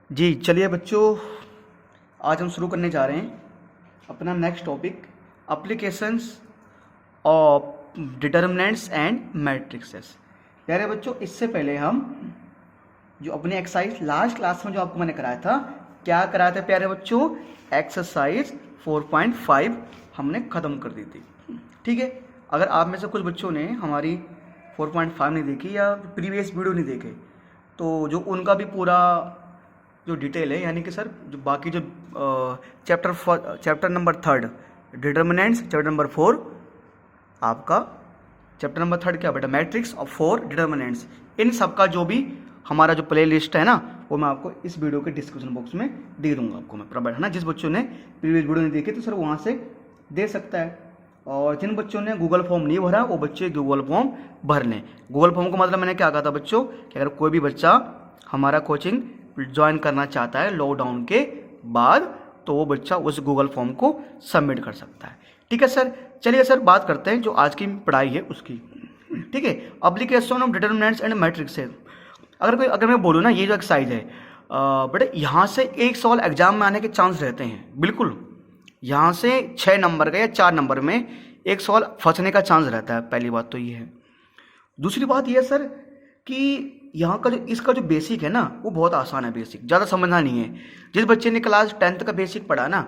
जी चलिए बच्चों, आज हम शुरू करने जा रहे हैं अपना next topic, applications of determinants and matrixes. प्यारे बच्चों, इससे पहले हम जो अपनी एक्सरसाइज लास्ट क्लास में जो आपको मैंने कराया था, क्या कराया था प्यारे बच्चों? एक्सरसाइज 4.5 हमने ख़त्म कर दी थी। ठीक है, अगर आप में से कुछ बच्चों ने हमारी 4.5 नहीं देखी या प्रीवियस वीडियो नहीं देखे, तो जो उनका भी पूरा जो डिटेल है, यानी कि सर जो बाकी जो chapter number 3 determinants, chapter number 4 आपका चैप्टर नंबर 3 क्या बेटा? मैट्रिक्स और 4 डिटर्मिनेंट्स, इन सब का जो भी हमारा जो प्ले लिस्ट है ना, वो मैं आपको इस वीडियो के डिस्क्रिप्शन बॉक्स में दे दूंगा आपको मैं प्रोवाइड, है ना। जिस बच्चों ने प्रीवियस वीडियो नहीं देखी तो सर वहाँ से दे सकता है, और जिन बच्चों ने गूगल फॉर्म नहीं भरा वो बच्चे गूगल फॉर्म भर लें। गूगल फॉर्म का मतलब मैंने क्या कहा था बच्चों, कि अगर कोई भी बच्चा हमारा कोचिंग ज्वाइन करना चाहता है लॉकडाउन के बाद, तो वो बच्चा उस गूगल फॉर्म को सबमिट कर सकता है। ठीक है सर, चलिए सर बात करते हैं जो आज की पढ़ाई है उसकी। ठीक है, application of determinants and matrixes. अगर मैं बोलूँ ना, ये जो एक्सरसाइज है बेटा, यहाँ से एक सवाल एग्जाम में आने के चांस रहते हैं, बिल्कुल। यहाँ से 6 नंबर का या 4 नंबर में एक सवाल फंसने का चांस रहता है। पहली बात तो ये है। दूसरी बात ये है सर कि यहाँ का जो इसका जो बेसिक है ना, वो बहुत आसान है, बेसिक ज़्यादा समझना नहीं है। जिस बच्चे ने क्लास 10th का बेसिक पढ़ा ना,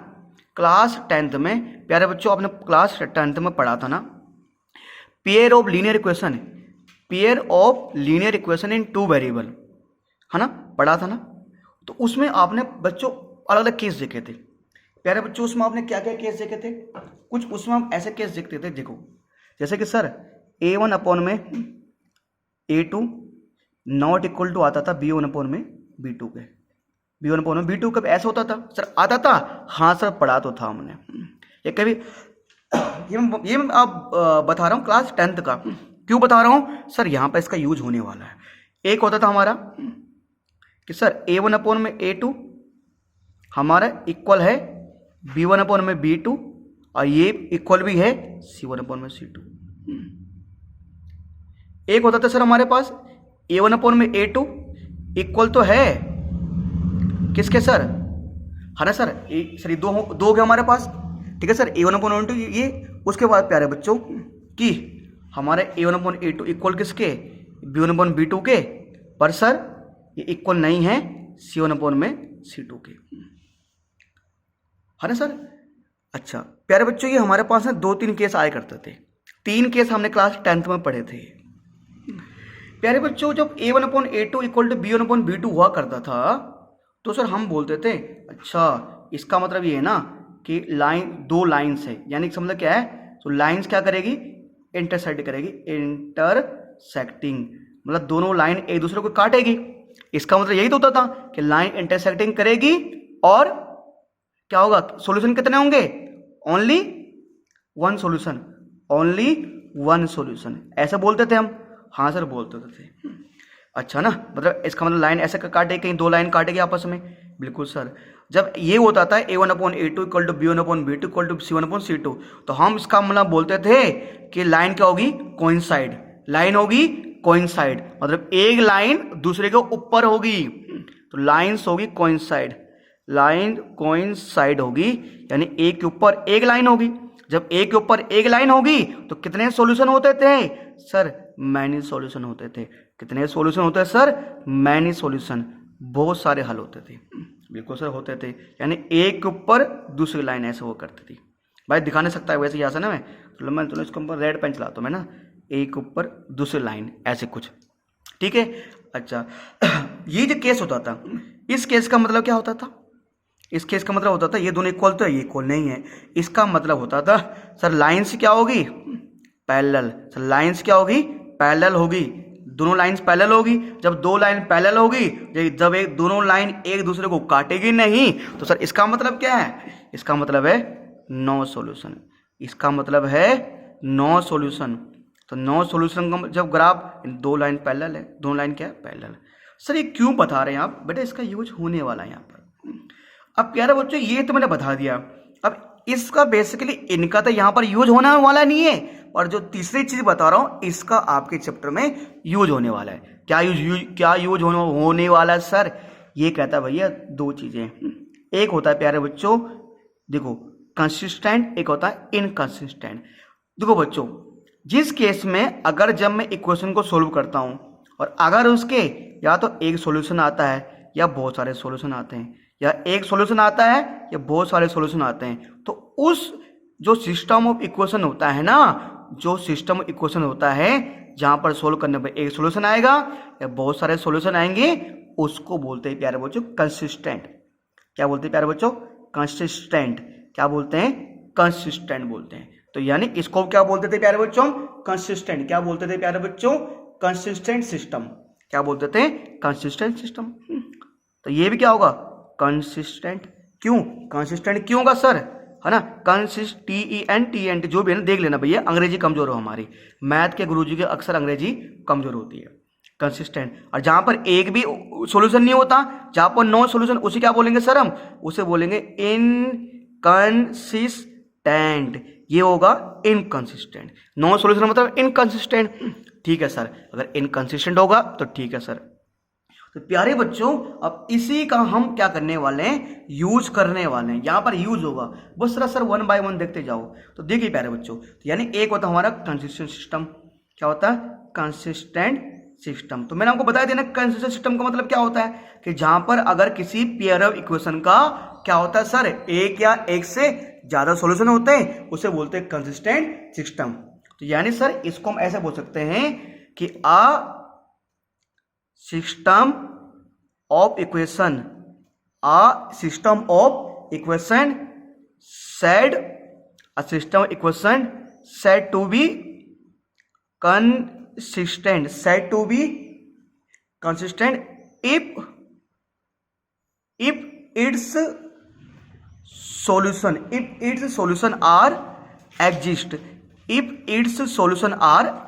क्लास 10th में प्यारे बच्चों, आपने क्लास 10th में पढ़ा था ना, pair of linear equation, pair of linear equation in 2 variable, है ना, पढ़ा था ना। तो उसमें आपने बच्चों अलग अलग केस देखे थे प्यारे बच्चों। उसमें आपने क्या क्या केस देखे थे? कुछ उसमें हम ऐसे केस देखते थे, देखो, जैसे कि सर A1 अपॉन में A2 नॉट इक्वल टू आता था B1 अपॉन में B2 के। B1 अपॉन में B2 कब ऐसा होता था सर? आता था, हाँ सर, पढ़ा तो था हमने। ये कभी ये मैं आप बता रहा हूँ क्लास 10th का। क्यों बता रहा हूँ सर? यहाँ पर इसका यूज होने वाला है। एक होता था हमारा कि सर A1 अपॉन में A2 हमारा इक्वल है B1 अपॉन में B2, और ये इक्वल भी है C1 अपॉन में C2। एक होता था सर हमारे पास A1 अपॉन में A2 इक्वल तो है किसके सर? है ना सर, सर दो हो गए हमारे पास। ठीक है सर, A1 अपॉन A2 ये। उसके बाद प्यारे बच्चों कि हमारे A1 अपॉन A2 इक्वल किसके? B1 अपॉन B2 के, पर सर ये इक्वल नहीं है C1 अपॉन में C2 के, है ना सर। अच्छा प्यारे बच्चों, ये हमारे पास ना 2-3 केस आए करते थे। 3 केस हमने क्लास 10th में पढ़े थे प्यारे बच्चों। जब A1 upon A2 equal to B1 upon B2 हुआ करता था, तो सर हम बोलते थे अच्छा इसका मतलब ये है ना कि दो लाइन्स है, यानी कि मतलब क्या है? तो लाइन्स क्या करेगी? इंटरसेक्ट करेगी, इंटरसेक्टिंग, मतलब दोनों लाइन एक दूसरे को काटेगी। इसका मतलब यही तो होता था कि लाइन इंटरसेक्टिंग करेगी, और क्या होगा? सॉल्यूशन कितने होंगे? Only one solution, only one solution, ऐसा बोलते थे हम। हाँ सर, बोलते थे। अच्छा ना, मतलब इसका मतलब लाइन ऐसे काटेगी, कहीं 2 लाइन काटेगी आपस में। बिल्कुल सर, जब ये होता था A1 upon A2 equal to B1 upon B2 equal to C1 upon C2, तो हम इसका मतलब बोलते थे कि लाइन क्या होगी? कोइंसाइड, लाइन होगी कोइंसाइड, मतलब एक लाइन दूसरे के ऊपर होगी, तो लाइन्स होगी कोइंसाइड, लाइन कोइंसाइड होगी, यानी एक के ऊपर एक लाइन होगी। जब एक के ऊपर एक लाइन होगी तो कितने सॉल्यूशन होते थे सर? मैनी सॉल्यूशन होते थे। कितने सॉल्यूशन होते हैं सर? मैनी सॉल्यूशन, बहुत सारे हल होते थे। बिल्कुल सर, होते थे, यानी एक के ऊपर दूसरी लाइन ऐसे वो करती थी। भाई दिखा नहीं सकता है वैसे यहाँ से ना, मैं तो इसके ऊपर रेड पेन चलाता हूँ मैं ना, एक के ऊपर दूसरी लाइन ऐसे कुछ। ठीक है, अच्छा ये जो केस होता था, इस केस का मतलब क्या होता था? इस केस का मतलब होता था ये दोनों इक्वल तो है, ये इक्वल नहीं है। इसका मतलब होता था सर लाइन्स क्या होगी? पैरेलल। सर लाइन्स क्या होगी? पैरेलल होगी, दोनों लाइन्स पैरेलल होगी। जब 2 लाइन पैरेलल होगी, जब एक दोनों लाइन एक दूसरे को काटेगी नहीं, तो सर इसका मतलब क्या है? इसका मतलब है नो सॉल्यूशन। इसका मतलब है नो सॉल्यूशन। तो नो सॉल्यूशन का जब ग्राफ 2 लाइन पैरेलल है, 2 लाइन क्या है? पैरेलल। सर ये क्यों बता रहे हैं आप? बेटा इसका यूज होने वाला है यहाँ पर। अब प्यारे बच्चों, ये तो मैंने बता दिया। अब इसका बेसिकली इनका तो यहाँ पर यूज होने वाला नहीं है, और जो तीसरी चीज बता रहा हूँ इसका आपके चैप्टर में यूज होने वाला है। क्या यूज होने वाला है सर? ये कहता है भैया दो चीजें, एक होता है प्यारे बच्चों देखो कंसिस्टेंट, एक होता है इनकंसिस्टेंट। देखो बच्चों, जिस केस में अगर जब मैं इक्वेशन को सोल्व करता हूं और अगर उसके या तो एक सॉल्यूशन आता है या बहुत सारे सॉल्यूशन आते हैं, या एक सॉल्यूशन आता है या बहुत सारे सॉल्यूशन आते हैं, तो उस जो सिस्टम ऑफ इक्वेशन होता है ना, जो सिस्टम ऑफ इक्वेशन होता है जहां पर सोल्व करने पर एक सॉल्यूशन आएगा या बहुत सारे सॉल्यूशन आएंगे, उसको बोलते हैं प्यारे बच्चों कंसिस्टेंट। क्या बोलते हैं प्यारे बच्चों? कंसिस्टेंट। क्या बोलते हैं? कंसिस्टेंट बोलते हैं। तो यानी इसको क्या बोलते थे प्यारे बच्चों? कंसिस्टेंट। क्या बोलते थे प्यारे बच्चों? Consistent system. क्या बोलते थे? Consistent system. तो ये भी क्या होगा? कंसिस्टेंट। क्यों कंसिस्टेंट क्यों होगा सर? है ना, TENT जो भी है ना, देख लेना भैया, अंग्रेजी कमजोर हो हमारी, मैथ के गुरुजी के अक्सर अंग्रेजी कमजोर होती है। कंसिस्टेंट। और जहां पर एक भी सॉल्यूशन नहीं होता, जहां पर नो सॉल्यूशन, उसे क्या बोलेंगे सर? हम उसे बोलेंगे इनकंसिस्टेंट। ये होगा इनकंसिस्टेंट। नो सॉल्यूशन मतलब इनकंसिस्टेंट। ठीक है सर, अगर इनकंसिस्टेंट होगा तो ठीक है सर। तो प्यारे बच्चों, अब इसी का हम क्या करने वाले हैं? यूज करने वाले हैं। यहां पर यूज होगा, बस सर 1 बाय 1 देखते जाओ। तो देखिए प्यारे बच्चों, तो यानी एक होता हमारा कंसिस्टेंट सिस्टम। क्या होता है? Consistent system. तो मैंने आपको बताया देना कंसिस्टेंट सिस्टम का मतलब क्या होता है कि जहां पर अगर किसी पेयर ऑफ इक्वेशन का क्या होता है सर, एक या एक से ज्यादा सॉल्यूशन होते हैं, उसे बोलते हैं कंसिस्टेंट सिस्टम। तो यानी सर इसको हम ऐसे बोल सकते हैं कि a system of equation, a system of equation said to be consistent, if its solution are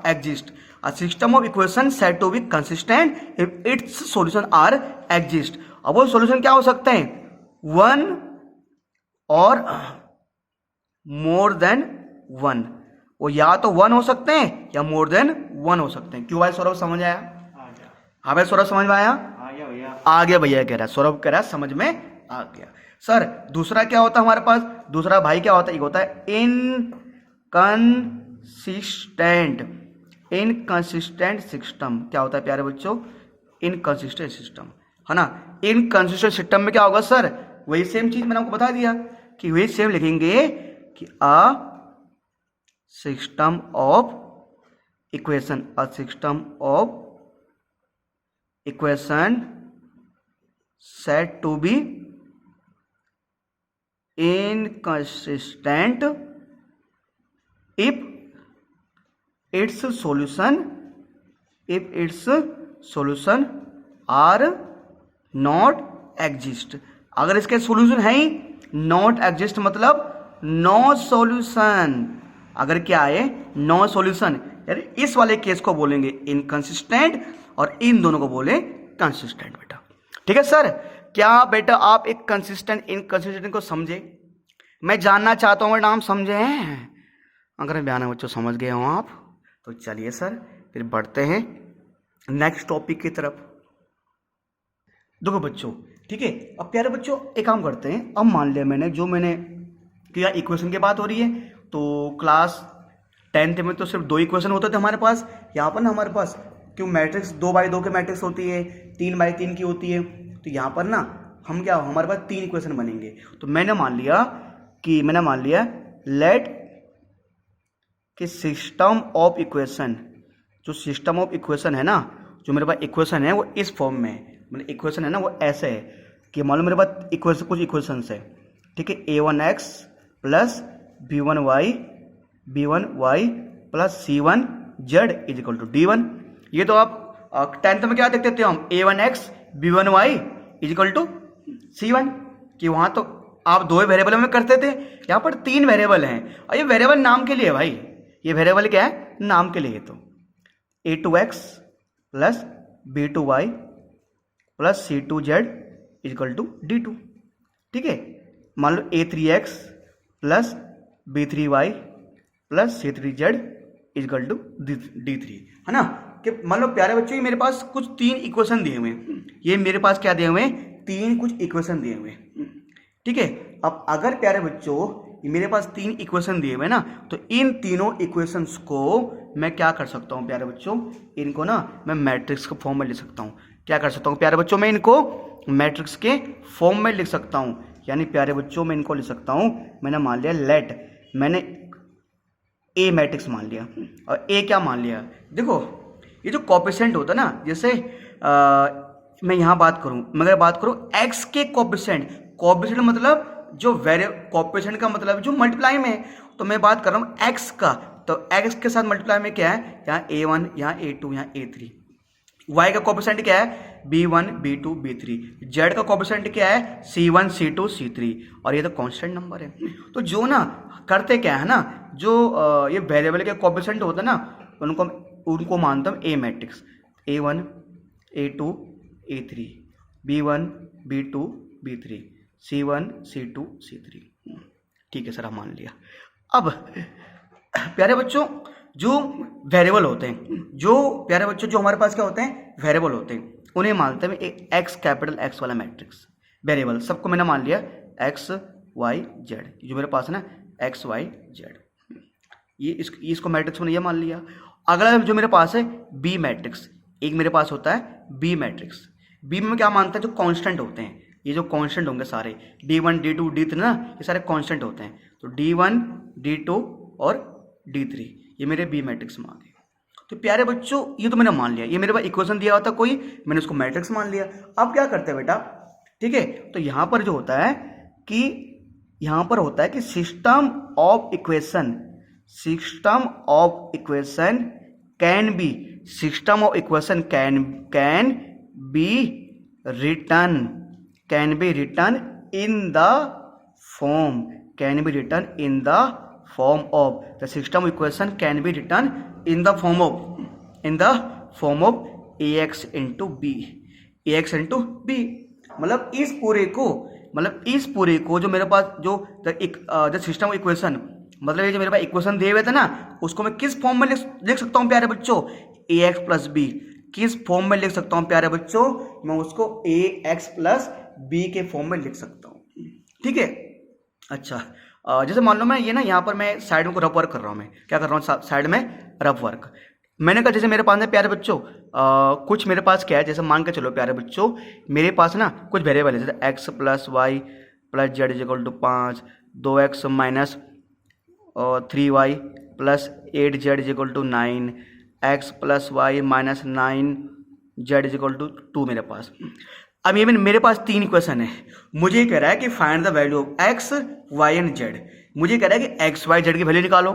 exist. A system of equation said to be consistent if its solution are exist. अब वो solution क्या हो सकते हैं? One और more than one. वो या तो वन हो सकते हैं या मोर देन वन हो सकते हैं। क्यों भाई सौरभ, समझ आया? हाँ भाई सौरभ, समझ में आया? आ गया भैया, कह रहा है सौरभ, कह रहा है समझ में आ गया। सर दूसरा क्या होता है हमारे पास? दूसरा भाई क्या होता है? एक होता है इनकंसिस्टेंट सिस्टम। क्या होता है प्यारे बच्चों? इनकंसिस्टेंट सिस्टम, है ना। इनकंसिस्टेंट सिस्टम में क्या होगा सर? वही सेम चीज मैंने आपको बता दिया कि वही सेम लिखेंगे कि a system of equation, said to be inconsistent if its solution are not exist। अगर इसके सॉल्यूशन है ही नॉट एग्जिस्ट मतलब नो सॉल्यूशन। अगर क्या है? नो सॉल्यूशन, यानी इस वाले केस को बोलेंगे इनकंसिस्टेंट और इन दोनों को बोले कंसिस्टेंट बेटा। ठीक है सर, क्या बेटा आप एक कंसिस्टेंट इनकंसिस्टेंट को समझे? मैं जानना चाहता हूँ बेटा आप समझे हैं? अगर बयान बच्चों समझ गए हो आप तो चलिए सर फिर बढ़ते हैं नेक्स्ट टॉपिक की तरफ। देखो बच्चों, ठीक है, अब प्यारे बच्चों एक काम करते हैं। अब मान लिया मैंने किया, इक्वेशन की बात हो रही है, तो क्लास 10th में तो सिर्फ 2 इक्वेशन होते थे हमारे पास। यहाँ पर ना हमारे पास क्यों मैट्रिक्स 2x2 की मैट्रिक्स होती है, 3x3 की होती है, तो यहाँ पर ना हम क्या, हमारे पास 3 इक्वेशन बनेंगे। तो मैंने मान लिया लेट कि सिस्टम ऑफ इक्वेशन, जो सिस्टम ऑफ इक्वेशन है ना, जो मेरे पास इक्वेशन है वो इस फॉर्म में है। मतलब इक्वेशन है ना वो ऐसे है कि मान लो मेरे पास इक्वेशन, कुछ इक्वेशंस है, ठीक है, a1x plus b1y plus c1z is equal to d1। ये तो आप 10th में क्या देखते थे हम? a1x b1y is equal to c1, कि वहां तो आप 2 वेरिएबल में करते थे, यहाँ पर 3 वेरिएबल हैं। और ये वेरिएबल नाम के लिए है भाई, ये वेरिएबल क्या है? नाम के लिए। तो a2x plus b2y plus c2z equal to d2। ठीक है, मान लो a3x plus b3y plus c3z equal to d3, है ना। कि मान लो प्यारे बच्चों, ये मेरे पास कुछ 3 इक्वेशन दिए हुए हैं। ये मेरे पास क्या दिए हुए हैं? तीन कुछ इक्वेशन दिए हुए, ठीक है। अब अगर प्यारे बच्चों मेरे पास तीन इक्वेशन दिए हुए ना, तो इन तीनों इक्वेशंस को मैं क्या कर सकता हूँ प्यारे बच्चों, इनको ना मैं मैट्रिक्स के फॉर्म में लिख सकता हूँ। क्या कर सकता हूँ प्यारे बच्चों, मैं इनको मैट्रिक्स के फॉर्म में लिख सकता हूँ। यानी प्यारे बच्चों मैं इनको लिख सकता हूँ, मैंने मान लिया लेट, मैंने ए मैट्रिक्स मान लिया और ए क्या मान लिया। देखो ये जो कोएफिशिएंट होता है ना, जैसे मैं यहाँ बात करूँ, मगर बात करूँ एक्स के कोएफिशिएंट, कोएफिशिएंट मतलब जो कोएफिशिएंट का मतलब जो मल्टीप्लाई में, तो मैं बात कर रहा हूँ एक्स का, तो एक्स के साथ मल्टीप्लाई में क्या है, यहाँ a1, यहाँ a2, यहाँ a3। y का कोएफिशिएंट क्या है, b1, b2, b3। z का कोएफिशिएंट क्या है, c1, c2, c3। और ये तो कांस्टेंट नंबर है। तो जो ना करते क्या है ना, जो ये वेरिएबल के कोएफिशिएंट होता है ना, उनको मानता हूँ ए matrix, a1, a2, a3, b1, b2, b3, c1, c2, c3। ठीक है सर, हम मान लिया। अब प्यारे बच्चों जो वेरिएबल होते हैं, जो प्यारे बच्चों जो हमारे पास क्या होते हैं, वेरिएबल होते हैं, उन्हें मानते हैं एक एक्स, कैपिटल एक्स वाला मैट्रिक्स। वेरिएबल सबको मैंने मान लिया एक्स वाई जेड, जो मेरे पास है ना एक्स वाई जेड, ये इसको मैट्रिक्स मैंने ये मान लिया। अगला जो मेरे पास है बी मैट्रिक्स, एक मेरे पास होता है बी मैट्रिक्स। बी में क्या मानता है, जो कांस्टेंट होते हैं, ये जो कांस्टेंट होंगे सारे d1, d2, d3 ना, ये सारे कांस्टेंट होते हैं। तो d1, d2 और d3 ये मेरे बी मैट्रिक्स में आ गए। तो प्यारे बच्चों ये तो मैंने मान लिया, ये मेरे पास इक्वेशन दिया होता कोई, मैंने उसको मैट्रिक्स मान लिया। अब क्या करते हैं बेटा, ठीक है, तो यहाँ पर जो होता है कि यहाँ पर होता है कि system of equation, system of equation can be, system of equation can be return, can be return in the form, can be return in the form of the system equation can be written in the form of ax into b, ax into b। मतलब इस पूरे को जो मेरे पास जो the system equation, मतलब ये जो मेरे पास इक्वेशन दिए हुए थे ना, उसको मैं किस फॉर्म में लिख सकता हूँ प्यारे बच्चों, ax प्लस b। किस फॉर्म में लिख सकता हूँ प्यारे बच्चों, मैं उसको ax प्लस b के फॉर्म में लिख सकता हूँ, ठीक है। अच्छा, जैसे मान लो मैं ये ना यहाँ पर मैं साइड में रफ वर्क कर रहा हूँ, मैं क्या कर रहा हूँ साइड में रफ वर्क। मैंने कहा जैसे मेरे पास है प्यारे बच्चों कुछ मेरे पास क्या है, जैसे मान के चलो प्यारे बच्चों मेरे पास ना कुछ वेरिएबल है, जैसे x plus y plus z is equal to 5, 2x minus 3y plus 8z is equal to 9, x plus y minus 9z is equal to 2 मेरे पास। अब ये मेरे पास तीन इक्वेशन है, मुझे कह रहा है कि find the value of x y and z, मुझे कह रहा है कि एक्स वाई जेड की वैल्यू निकालो।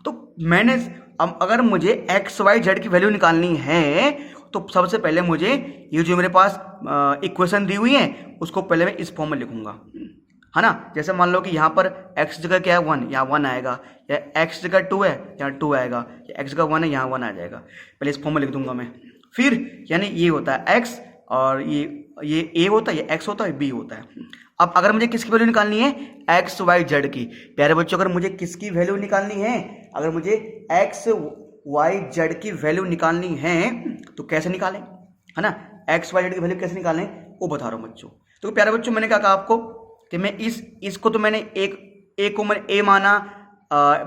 तो मैंने अब अगर मुझे एक्स वाई जेड की वैल्यू निकालनी है, तो सबसे पहले मुझे ये जो मेरे पास इक्वेशन दी हुई है उसको पहले मैं इस फॉर्म में लिखूंगा, है ना। जैसे मान लो कि यहाँ पर x जगह क्या है 1, यहाँ 1 आएगा, या x जगह 2 है यहाँ 2 आएगा, या x जगह 1 है यहाँ 1 आ जाएगा। पहले इस फॉर्म में लिख दूंगा मैं। फिर यानी ये होता है x और ये a होता है, ये x होता है, b होता है। अब अगर मुझे किसकी वैल्यू निकालनी है, एक्स वाई जेड की। प्यारे बच्चों अगर मुझे किसकी वैल्यू निकालनी है, अगर मुझे एक्स वाई जेड की वैल्यू निकालनी है तो कैसे निकालें, है ना। एक्स वाई जेड की वैल्यू कैसे निकालें वो बता रहा हूँ बच्चों। तो प्यारे बच्चों मैंने क्या कहा आपको कि मैं इसको तो मैंने एक को मैंने a माना,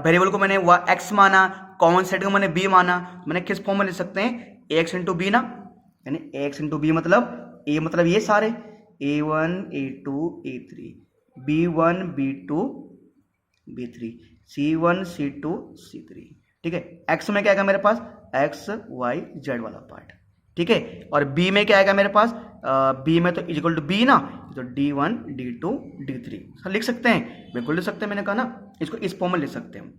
वेरिएबल को मैंने x माना, कॉमन सेट को मैंने b माना। मैंने किस फॉर्म में लिख सकते हैं, ax इंटू बी ना, यानी ax इंटू बी मतलब a मतलब ये सारे a1 a2 a3 b1 b2 b3 c1 c2 c3, ठीक है। x में क्या आएगा मेरे पास, x y z वाला पार्ट, ठीक है। और b में क्या आएगा मेरे पास, b में तो इक्वल टू b ना, तो d1 d2 d3 सर लिख सकते हैं, बिल्कुल लिख सकते हैं। मैंने कहा ना इसको इस फॉर्म में लिख सकते हैं।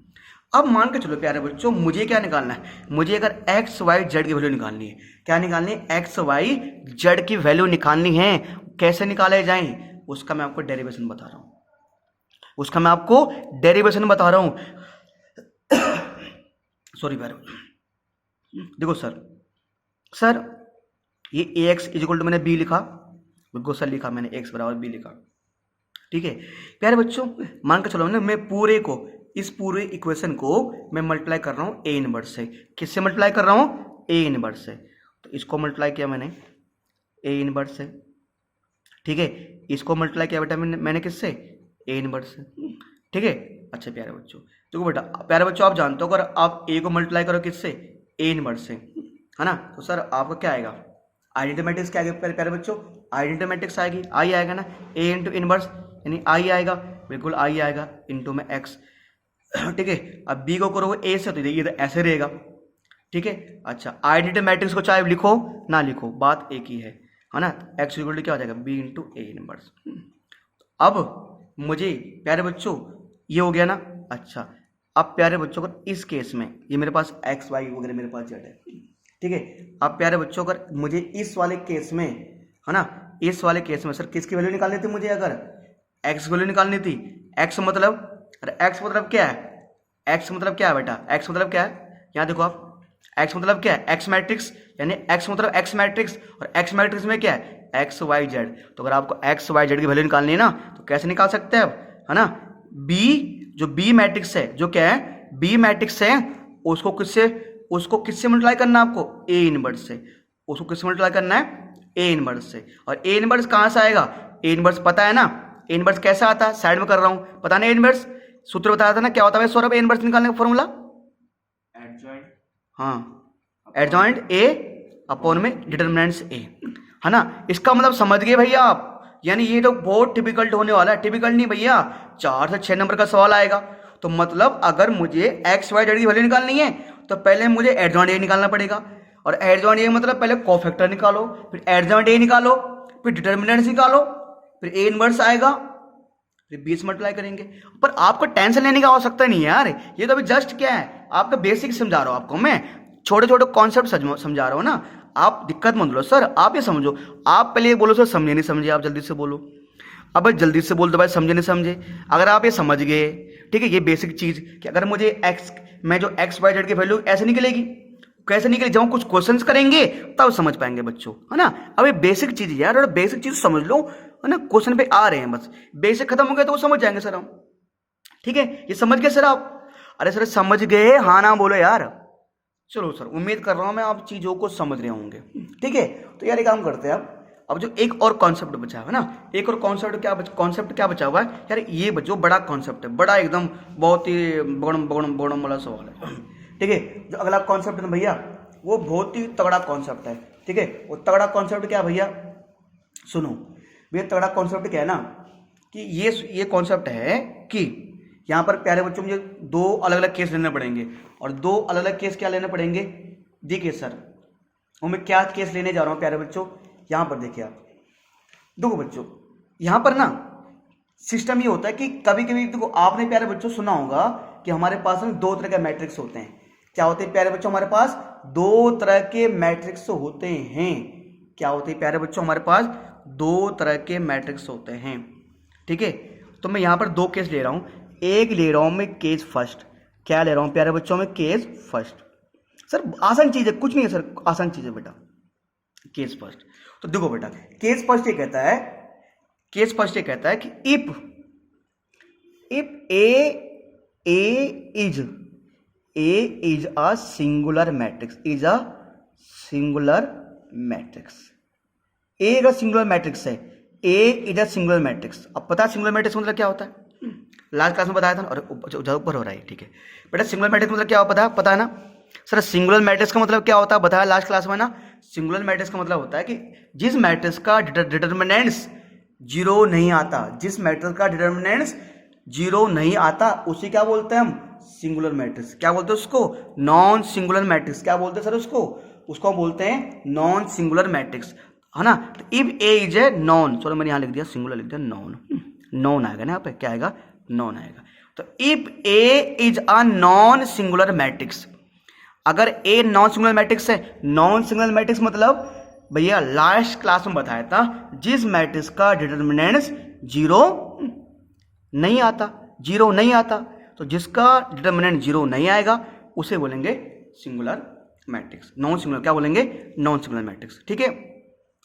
अब मान के चलो प्यारे बच्चों मुझे क्या निकालना है, मुझे अगर एक्स वाई जेड की वैल्यू निकालनी है। क्या निकालनी है, एक्स वाई जेड की वैल्यू निकालनी है। कैसे निकाले जाएं उसका मैं आपको डेरिवेशन बता रहा हूं, उसका मैं आपको डेरिवेशन बता रहा हूं। सॉरी प्यारे, देखो सर ये ए एक्स इज इक्वल टू मैंने बी लिखा, बिल्कुल सर लिखा मैंने, एक्स बराबर बी लिखा, ठीक है। प्यारे बच्चों मान के चलो ना मैं पूरे को, इस पूरे इक्वेशन को मैं मल्टीप्लाई कर रहा हूँ ए इनवर्स से। किससे मल्टीप्लाई कर रहा हूँ, ए इनवर्स से। तो इसको मल्टीप्लाई किया मैंने ए इनवर्स से, ठीक है, इसको मल्टीप्लाई किया बेटा मैंने किससे, ए इनवर्स से, ठीक है। अच्छा प्यारे बच्चों, देखो बेटा प्यारे बच्चों आप जानते हो अगर आप ए को मल्टीप्लाई करो किससे, ए इनवर्स से, है ना, तो सर आपका क्या आएगा, आइडेंटिटी मैट्रिक्स क्या आएगा प्यारे बच्चों, आइडेंटिटी मैट्रिक्स आएगी, आई आएगा ना, ए इंटू इनवर्स यानी आई आएगा, बिल्कुल आई आएगा इंटू में एक्स, ठीक है। अब बी को करो ए से तो ये तो ऐसे रहेगा, ठीक है। अच्छा आइडेंटिटी मैट्रिक्स को चाहे लिखो ना लिखो बात एक ही है ना, एक्स इक्वल टू क्या हो जाएगा, बी इंटू ए इनवर्स। अब मुझे प्यारे बच्चों ये हो गया ना। अच्छा अब प्यारे बच्चों अगर इस केस में ये मेरे पास एक्स वाई वगैरह मेरे पास जेड है, ठीक है। अब प्यारे बच्चों अगर मुझे इस वाले केस में, है ना, इस वाले केस में सर किसकी वैल्यू निकालनी थी मुझे, अगर एक्स की वैल्यू निकालनी थी, एक्स मतलब, अरे एक्स मतलब क्या है, एक्स मतलब क्या है बेटा, एक्स मतलब क्या है, यहाँ देखो आप, एक्स मतलब क्या है, एक्स मैट्रिक्स, यानी एक्स मतलब एक्स मैट्रिक्स, और एक्स मैट्रिक्स में क्या है, एक्स वाई जेड। तो अगर आपको एक्स वाई जेड की वैल्यू निकालनी है ना तो कैसे निकाल सकते हैं अब, है ना, बी जो बी मैट्रिक्स है, जो क्या है बी मैट्रिक्स है, उसको किससे मल्टीप्लाई करना है आपको, ए इनवर्स से, उसको किससे मल्टीप्लाई करना है, ए इनवर्स से। और ए इनवर्स कहाँ से आएगा, ए इनवर्स पता है ना, ए इनवर्स कैसे आता है, साइड में कर रहा हूं, पता नहीं ए इनवर्स सूत्र बताया था ना, क्या होता है सौरभ ए इनवर्स निकालने का फॉर्मूला, एडजॉइंट, हाँ एडजॉइंट ए अपॉन में डिटरमिनेंट्स ए, है ना। इसका मतलब समझ गए भैया आप, यानी ये तो बहुत टिपिकल होने वाला है, टिपिकल नहीं भैया 4 से 6 नंबर का सवाल आएगा। तो मतलब अगर मुझे एक्स वाई जेड की वैल्यू निकालनी है तो पहले मुझे एडजॉइंट ए निकालना पड़ेगा, और एडजॉइंट ए मतलब पहले कोफैक्टर निकालो, फिर एडजॉइंट ए निकालो, फिर डिटरमिनेंट्स निकालो, फिर ए इनवर्स आएगा, फिर 20 मल्टीप्लाई करेंगे। पर आपको टेंशन लेने की आवश्यकता नहीं है यार, ये तो अभी जस्ट क्या है आपका बेसिक समझा रहा हूं आपको मैं, छोटे छोटे कॉन्सेप्ट समझा रहा हूं ना, आप दिक्कत मत लो सर, आप ये समझो, आप पहले ये बोलो सर समझे नहीं समझे, आप जल्दी से बोलो, अब जल्दी से बोल दो भाई समझे नहीं समझे। अगर आप ये समझ गए, ठीक है, ये बेसिक चीज कि अगर मुझे एक्स में जो एक्स वाई जेड की वैल्यू ऐसे निकलेगी, कैसे निकलेगी, जब हम कुछ क्वेश्चंस करेंगे तब समझ पाएंगे बच्चों, है ना। अब ये बेसिक चीज यार, और बेसिक चीज समझ लो, है ना, क्वेश्चन पे आ रहे हैं बस, बेसिक खत्म हो गया तो वो समझ जाएंगे सर हम, ठीक है। ये समझ गए सर आप, अरे सर समझ गए, हाँ ना बोलो यार, चलो सर उम्मीद कर रहा हूं मैं आप चीजों को समझ रहे होंगे, ठीक है। तो यार एक काम करते हैं अब जो एक और कॉन्सेप्ट बचा है ना, एक और कॉन्सेप्ट क्या बचा हुआ है यार, ये जो बड़ा कॉन्सेप्ट है, बड़ा एकदम बहुत ही बगड़म वाला सवाल है, ठीक है। जो अगला कॉन्सेप्ट है भैया वो बहुत ही तगड़ा कॉन्सेप्ट है, ठीक है। वो तगड़ा कॉन्सेप्ट क्या है भैया, सुनो भैया, तगड़ा कॉन्सेप्ट क्या है ना कि ये कॉन्सेप्ट है कि यहाँ पर प्यारे बच्चों मुझे 2 अलग अलग केस लेने पड़ेंगे, और 2 अलग अलग केस क्या लेने पड़ेंगे, देखिए सर वो मैं क्या केस लेने जा रहा हूँ प्यारे बच्चों, यहाँ पर देखिए आप, देखो बच्चों यहाँ पर ना सिस्टम ये होता है कि कभी कभी देखो आपने प्यारे बच्चों सुना होगा कि हमारे पास में 2 तरह के मैट्रिक्स होते हैं। क्या होते हैं प्यारे बच्चों, हमारे पास 2 तरह के मैट्रिक्स होते हैं। क्या होते हैं प्यारे बच्चों, हमारे पास 2 तरह के मैट्रिक्स होते हैं, ठीक है। तो मैं यहाँ पर 2 केस ले रहा हूँ, एक ले रहा हूँ मैं केस फर्स्ट, क्या ले रहा हूँ प्यारे बच्चों में, केस फर्स्ट। सर आसान चीज है, कुछ नहीं है सर, आसान चीज है बेटा, केस फर्स्ट। तो देखो बेटा केस फर्स्ट ये कहता है कि if A is a singular matrix, A एक सिंगुलर मैट्रिक्स है, A is a singular matrix. अब पता है सिंगुलर मैट्रिक्स मतलब क्या होता है, लास्ट क्लास में बताया था, और ऊपर हो रहा है, ठीक है बेटा। सिंगुलर मैट्रिक्स मतलब क्या पता है ना सर, सिंगुलर मैट्रिक्स का मतलब क्या होता है बताया लास्ट क्लास में ना। सिंगुलर मैट्रिक्स का मतलब होता है कि जिस मैट्रिक्स का डिटरमिनेंट्स 0 नहीं आता, जिस मैट्रिक्स का डिटरमिनेंट्स 0 नहीं आता उसे क्या बोलते हैं हम, सिंगुलर मैट्रिक्स। क्या बोलते हैं उसको, नॉन सिंगुलर मैट्रिक्स। क्या बोलते हैं सर उसको बोलते हैं नॉन सिंगुलर मैट्रिक्स, है ना। तो if A is a non, sorry मैंने यहाँ लिख दिया सिंगुलर, लिख दिया नॉन आएगा ना यहाँ पे, क्या आएगा, नॉन आएगा। तो if A is a non singular matrix, अगर ए नॉन सिंगुलर मैट्रिक्स है, नॉन सिंगुलर मैट्रिक्स मतलब भैया लास्ट क्लास में बताया था, जिस मैट्रिक्स का डिटरमिनेंट्स 0 नहीं आता, तो जिसका डिटरमिनेंट 0 नहीं आएगा उसे बोलेंगे सिंगुलर मैट्रिक्स, नॉन सिंगुलर क्या बोलेंगे, नॉन सिंगुलर मैट्रिक्स, ठीक है।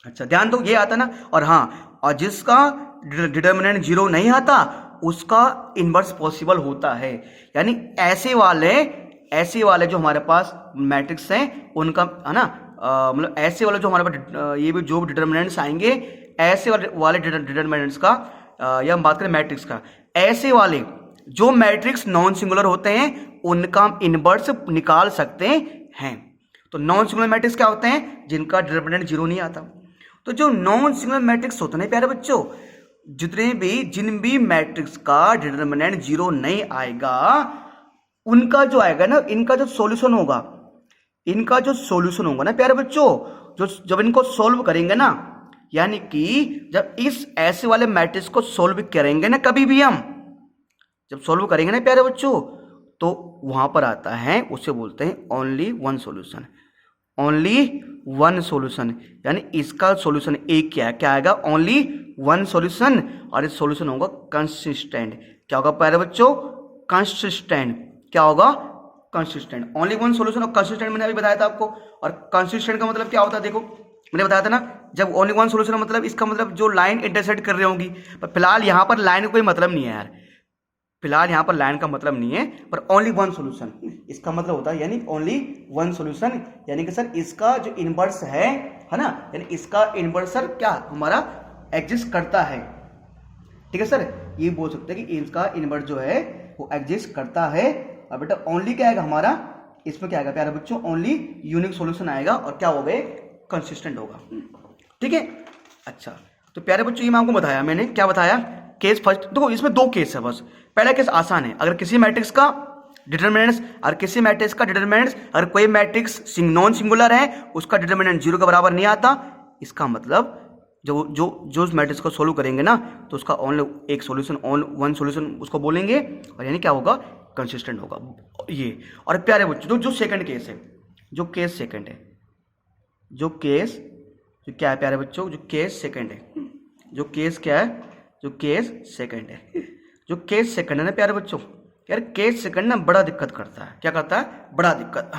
अच्छा ध्यान दो, ये आता ना, और हाँ, और जिसका डिटरमिनेंट 0 नहीं आता उसका इनवर्स पॉसिबल होता है, यानी ऐसे वाले जो हमारे पास मैट्रिक्स हैं उनका, है ना, मतलब ऐसे वाले जो हमारे पास ये भी जो डिटरमिनेंट्स आएंगे ऐसे वाले डिटरमिनेंट्स का या हम बात करें मैट्रिक्स का, ऐसे वाले जो मैट्रिक्स नॉन सिंगुलर होते हैं उनका हम इनवर्स निकाल सकते हैं। तो नॉन सिंगुलर मैट्रिक्स क्या होते हैं? जिनका डिटरमिनेंट जीरो नहीं आता। तो जो नॉन सिंगुलर मैट्रिक्स होते हैं प्यारे बच्चों, जिन भी मैट्रिक्स का डिटरमिनेंट जीरो नहीं आएगा, उनका जो आएगा ना, इनका जो सॉल्यूशन होगा ना प्यारे बच्चों, जो जब इनको सॉल्व करेंगे ना, यानी कि जब इस ऐसे वाले मैट्रिक्स को सॉल्व करेंगे ना, कभी भी हम जब सॉल्व करेंगे ना प्यारे बच्चों, तो वहां पर आता है, उसे बोलते हैं only one solution. Only one solution, यानी इसका सॉल्यूशन एक क्या आएगा? Only one solution. और इस सॉल्यूशन होगा कंसिस्टेंट। क्या होगा प्यारे बच्चों? कंसिस्टेंट। क्या होगा? कंसिस्टेंट। ओनली वन सॉल्यूशन और कंसिस्टेंट मैंने अभी बताया था आपको। और कंसिस्टेंट का मतलब क्या होता है? देखो मैंने बताया था ना, जब ओनली वन सॉल्यूशन मतलब इसका मतलब जो लाइन इंटरसेक्ट कर रही होंगी, पर फिलहाल यहाँ पर लाइन का कोई मतलब नहीं है यार, फिलहाल यहाँ पर लाइन का मतलब नहीं है, पर ओनली वन सॉल्यूशन इसका मतलब होता है, यानी ओनली वन सॉल्यूशन, यानी कि सर इसका जो इनवर्स है ना, यानी इसका इनवर्स सर क्या हमारा एग्जिस्ट करता है। ठीक है सर, ये बोल सकते हैं कि इसका इनवर्स जो है वो एग्जिस्ट करता है। और बेटा ओनली क्या आएगा हमारा, इसमें क्या आएगा प्यारे बच्चों? ओनली यूनिक सॉल्यूशन आएगा और क्या होगा? कंसिस्टेंट होगा। ठीक है, अच्छा तो प्यारे बच्चों ये मैं आपको बताया, मैंने क्या बताया? Case first. देखो इसमें दो केस है बस। पहला केस आसान है, अगर किसी मैट्रिक्स का डिटरमिनेंट्स अगर कोई मैट्रिक्स नॉन सिंगुलर है, उसका डिटरमिनेंट जीरो के बराबर नहीं आता, इसका मतलब जो उस मैट्रिक्स को सोल्व करेंगे ना, तो उसका ओनली एक सॉल्यूशन, वन सॉल्यूशन उसको बोलेंगे, और यानी क्या होगा? कंसिस्टेंट होगा ये। और प्यारे बच्चों जो सेकंड केस है, जो केस सेकंड है, जो क्या है प्यारे बच्चों? जो केस सेकंड है, जो केस क्या है? जो केस सेकंड है। जो केस सेकंड है ना प्यारे बच्चों, यार केस सेकंड ना बड़ा दिक्कत करता है। क्या करता है? बड़ा दिक्कत।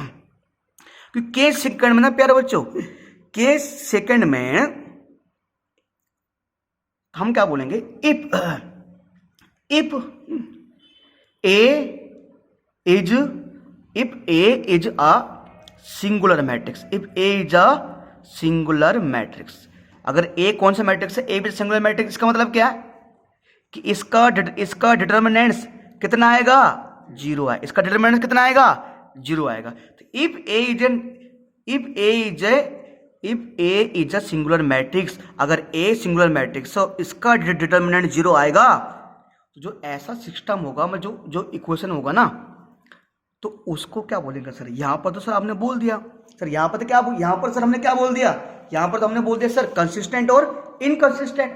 क्योंकि केस सेकंड में ना प्यारे बच्चों, केस सेकंड में हम क्या बोलेंगे? If A is a singular matrix, if A is a singular matrix. अगर ए कौन सा मैट्रिक्स है? A is singular matrix. इसका मतलब क्या है कि इसका डिटरमिनेंट्स कितना आएगा? जीरो है। इसका डिटरमिनेंट्स कितना आएगा? जीरो आएगा। तो if A is a singular matrix, अगर ए सिंगुलर मैट्रिक्स तो इसका डिटरमिनेंट जीरो आएगा। तो जो ऐसा सिस्टम होगा, मैं जो इक्वेशन होगा ना, तो उसको क्या बोलेंगे सर? यहाँ पर तो सर आपने बोल दिया सर, यहाँ पर तो क्या, यहाँ पर सर हमने क्या बोल दिया? यहाँ पर तो हमने बोल दिया सर कंसिस्टेंट और इनकंसिस्टेंट,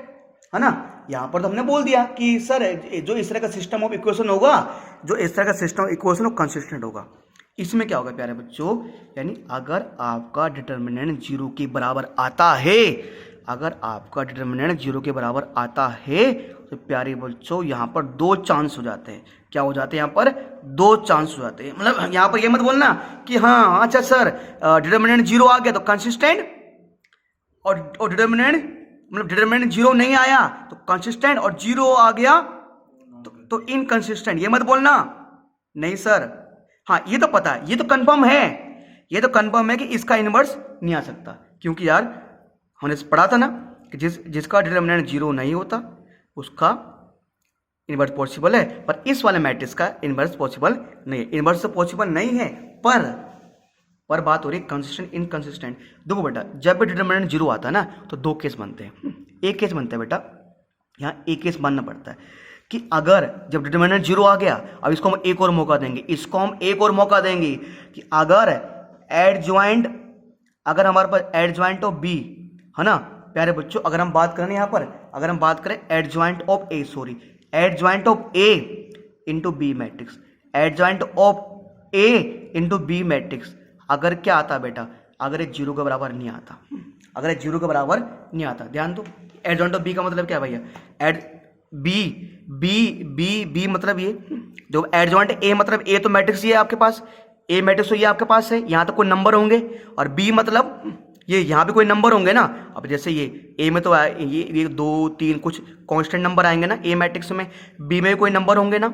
है ना। यहाँ पर तो हमने बोल दिया कि सर जो इस तरह का सिस्टम ऑफ इक्वेशन होगा, जो इस तरह का सिस्टम ऑफ इक्वेशन वो कंसिस्टेंट होगा। इसमें क्या होगा प्यारे बच्चों? यानी अगर आपका डिटरमिनेंट जीरो के बराबर आता है, अगर आपका डिटरमिनेंट जीरो के बराबर आता है, तो प्यारे बच्चों यहाँ पर दो चांस हो जाते हैं। क्या हो जाते हैं? यहाँ पर दो चांस हो जाते हैं। मतलब यहाँ पर ये मत बोलना कि हाँ अच्छा सर डिटरमिनेंट जीरो आ गया तो कंसिस्टेंट, और डिटरमिनेंट जीरो नहीं आया तो कंसिस्टेंट, और जीरो आ गया तो इनकंसिस्टेंट। ये मत बोलना। नहीं सर, हाँ ये तो पता है, ये तो कंफर्म है कि इसका इनवर्स नहीं आ सकता, क्योंकि यार हमने पढ़ा था ना कि जिसका डिटरमिनेंट जीरो नहीं होता उसका इनवर्स पॉसिबल है, पर इस वाले मैट्रिक्स का इनवर्स पॉसिबल नहीं है। इनवर्स तो पॉसिबल नहीं है, पर बात हो रही है कंसिस्टेंट इनकंसिस्टेंट। देखो बेटा, जब भी डिटरमिनेंट जीरो आता है ना, तो दो केस बनते हैं। एक केस बनता है बेटा, यहाँ एक केस मानना पड़ता है कि अगर जब डिटरमिनेंट जीरो आ गया, अब इसको हम एक और मौका देंगे, कि अगर हमारे पास एडजॉइंट ऑफ बी है ना प्यारे बच्चों, अगर हम बात करें यहाँ पर, अगर हम बात करें adjoint of A into B matrix, अगर क्या आता बेटा? अगर ये जीरो के बराबर नहीं आता, ध्यान दो। एडजॉइंट ऑफ बी का मतलब क्या है भैया? बी मतलब ये जो एडजॉइंट ए, मतलब ए तो मैट्रिक्स ये है आपके पास, ए मैट्रिक्स तो ये आपके पास है, यहाँ तो कोई नंबर होंगे, और बी मतलब ये यहाँ भी कोई नंबर होंगे ना। अब जैसे ये ए में तो ये 2 3 कुछ कांस्टेंट नंबर आएंगे ना ए मैट्रिक्स में, बी में कोई नंबर होंगे ना।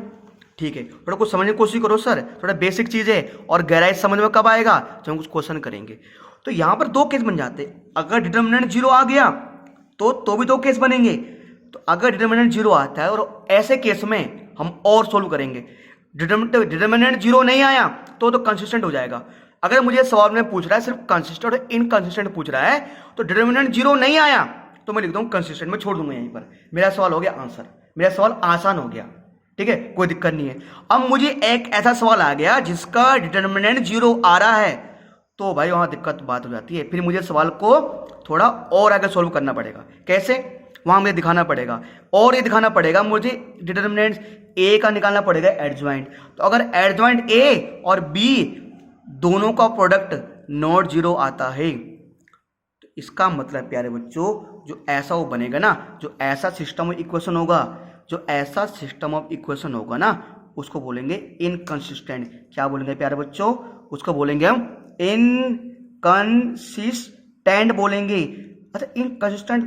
ठीक है, थोड़ा कुछ समझने की कोशिश करो सर, थोड़ा बेसिक चीज़ है, और गहराई समझ में कब आएगा? जब हम कुछ क्वेश्चन करेंगे। तो यहाँ पर दो केस बन जाते हैं। अगर डिटरमिनेंट जीरो आ गया तो भी 2 केस बनेंगे। तो अगर डिटर्मिनेंट 0 आता है और ऐसे केस में हम और सोल्व करेंगे, डिटर्मिनेंट 0 नहीं आया तो कंसिस्टेंट हो जाएगा। अगर मुझे सवाल में पूछ रहा है सिर्फ कंसिस्टेंट और इनकंसिस्टेंट पूछ रहा है, तो डिटर्मिनेंट 0 नहीं आया तो मैं लिख दूंगा कंसिस्टेंट, में छोड़ दूंगा यहीं पर। मेरा सवाल हो गया आंसर, मेरा सवाल आसान हो गया, ठीक है, कोई दिक्कत नहीं है। अब मुझे एक ऐसा सवाल आ गया जिसका डिटर्मिनेंट 0 आ रहा है, तो भाई वहां दिक्कत बात हो जाती है। फिर मुझे सवाल को थोड़ा और आगे सोल्व करना पड़ेगा। कैसे? वहां मुझे दिखाना पड़ेगा, और ये दिखाना पड़ेगा मुझे डिटर्मिनेंट ए का निकालना पड़ेगा एडजॉइंट। तो अगर एडजॉइंट ए और बी दोनों का प्रोडक्ट नॉट 0 आता है, तो इसका मतलब प्यारे बच्चों जो ऐसा वो बनेगा ना, जो ऐसा सिस्टम ऑफ इक्वेशन होगा, जो ऐसा सिस्टम ऑफ इक्वेशन होगा ना, उसको बोलेंगे इनकंसिस्टेंट। क्या बोलेंगे प्यारे बच्चों? उसको बोलेंगे हम इनकंसिस्टेंट बोलेंगे। अच्छा, इनकंसिस्टेंट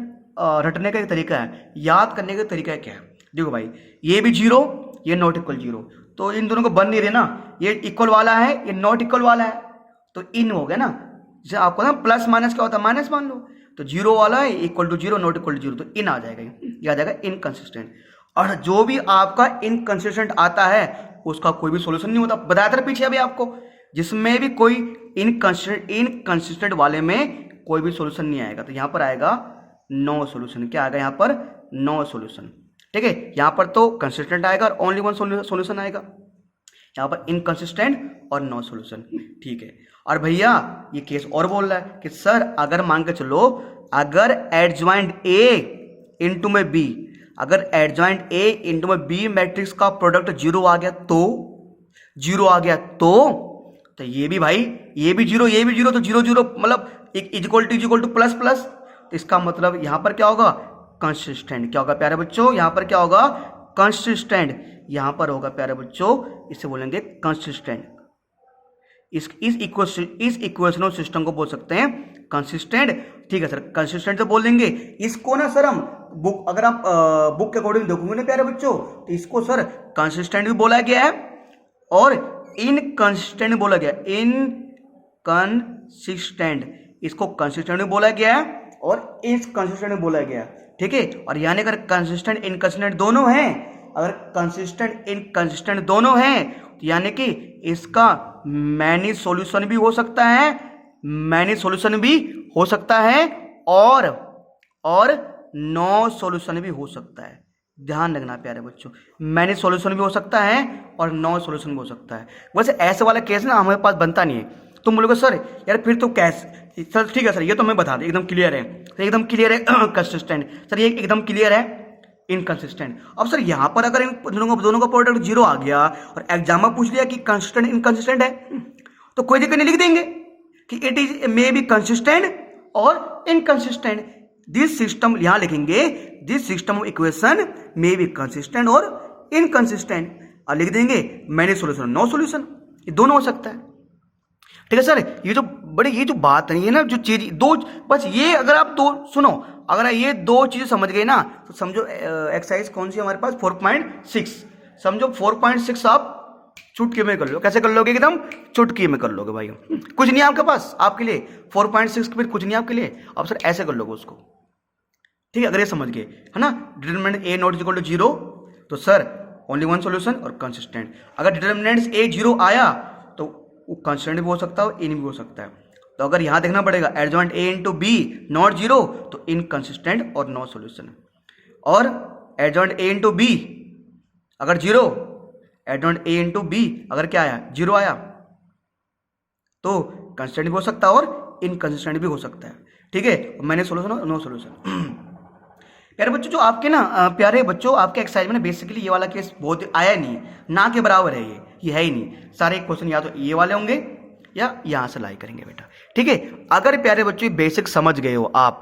रटने का एक तरीका है, याद करने का तरीका है क्या है? देखो भाई, ये भी 0, ये नॉट इक्वल 0, तो इन दोनों को बन नहीं रहे ना, ये इक्वल वाला है, ये नॉट इक्वल वाला है, तो इन हो गया ना। जैसे आपको ना प्लस माइनस क्या होता है, माइनस मान लो, तो 0 वाला है equal to 0, not equal to 0, तो इन आ जाएगा, ये आ जाएगा इनकंसिस्टेंट। और जो भी आपका इनकंसिस्टेंट आता है उसका कोई भी सॉल्यूशन नहीं होता। बताया था पीछे अभी आपको, जिसमें भी कोई इनकंसिस्टेंट वाले में कोई भी सॉल्यूशन नहीं आएगा, तो यहां पर आएगा नो सॉल्यूशन। क्या आएगा यहाँ पर? No solution. ठीक है, यहां पर तो कंसिस्टेंट आएगा और ओनली वन सॉल्यूशन आएगा, यहां पर इनकंसिस्टेंट और नो सॉल्यूशन। ठीक है, और भैया ये केस और बोल रहा है कि सर अगर मान के चलो, अगर एडजॉइंट ए इंटू में बी, अगर एडजॉइंट ए इंटू में बी मैट्रिक्स का प्रोडक्ट 0 आ गया तो, 0 आ गया तो ये भी भाई, ये भी 0, ये भी 0, तो 0 0 मतलब इक्वल टू प्लस प्लस, तो इसका मतलब यहां पर क्या होगा? कंसिस्टेंट। क्या होगा प्यारे बच्चों? यहां पर क्या होगा? कंसिस्टेंट। यहां पर होगा प्यारे बच्चों, इसे बोलेंगे कंसिस्टेंट। इस इक्वेशनल सिस्टम को बोल सकते हैं कंसिस्टेंट। ठीक है सर, कंसिस्टेंट तो बोल देंगे इसको ना सर हम बुक, अगर आप बुक के अकॉर्डिंग देखोगे ना प्यारे बच्चों, तो इसको सर कंसिस्टेंट भी बोला गया है और इनकंसिस्टेंट बोला गया, इनकंसिस्टेंट, इसको कंसिस्टेंट भी बोला गया है और इनकंसिस्टेंट भी बोला गया। ठीक है, और यानी अगर कंसिस्टेंट इनकंसिस्टेंट दोनों हैं, अगर कंसिस्टेंट इनकंसिस्टेंट दोनों हैं, तो यानी कि इसका मैनी सॉल्यूशन भी हो सकता है, मैनी सॉल्यूशन भी हो सकता है और नो सॉल्यूशन भी हो सकता है। ध्यान रखना प्यारे बच्चों, मैनी सॉल्यूशन भी हो सकता है और नो सॉल्यूशन भी हो सकता है। वैसे ऐसे वाला केस ना हमारे पास बनता नहीं है। तुम बोलोगे सर यार फिर तो कैसे? सर ठीक है सर, ये तो मैं बता दें, एकदम क्लियर है, एकदम क्लियर है कंसिस्टेंट, सर ये एकदम क्लियर है इनकंसिस्टेंट। अब सर यहाँ पर अगर इन दोनों का प्रोडक्ट 0 आ गया और एग्जाम में पूछ लिया कि कंसिस्टेंट इनकंसिस्टेंट है, तो कोई दिक्कत नहीं, लिख देंगे कि it is may be consistent और इनकंसिस्टेंट। दिस सिस्टम, यहां लिखेंगे this system of equation may be consistent और इनकंसिस्टेंट, और लिख देंगे मैनी सॉल्यूशन नो सॉल्यूशन, ये दोनों हो सकता है। ठीक है सर, ये जो बात नहीं है ना, जो चीज दो, बस ये अगर आप दो सुनो, अगर ये 2 चीजें समझ गए ना, तो समझो एक्सरसाइज कौन सी हमारे पास 4.6, समझो 4.6 आप चुटकी में कर लो। कैसे कर लोगे? एकदम चुटकी में कर लोगे भाई, कुछ नहीं आपके पास, आपके लिए 4.6 फिर कुछ नहीं आपके लिए। अब सर ऐसे कर लोगे उसको, ठीक है, अगर ये समझ गए है ना, determinant A not equal to 0, तो सर ओनली वन सॉल्यूशन और कंसिस्टेंट। अगर डिटरमिनेंट ए 0 आया तो वो कंसिस्टेंट भी हो सकता है, इन भी हो सकता है। तो अगर यहां देखना पड़ेगा adjoint A into B not 0, तो इनकंसिस्टेंट और नो सॉल्यूशन। और एडजॉइंट ए इंटू बी अगर 0, एडजॉइंट ए इंटू बी अगर क्या आया 0 आया, तो कंसिस्टेंट भी हो सकता है और इनकंसिस्टेंट भी हो सकता है। ठीक है, मैंने सॉल्यूशन और नो सॉल्यूशन। प्यारे बच्चों, जो आपके ना प्यारे बच्चों आपके एक्सरसाइज में ना बेसिकली ये वाला केस बहुत आया नहीं है, ना के बराबर है, ये है ही नहीं। सारे क्वेश्चन या तो ये वाले होंगे या यहां से लाई करेंगे बेटा। ठीक है, अगर प्यारे बच्चों बेसिक समझ गए हो आप,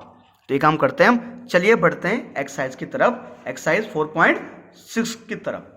तो ये काम करते हैं हम, चलिए बढ़ते हैं एक्सरसाइज की तरफ, एक्सरसाइज 4.6 की तरफ।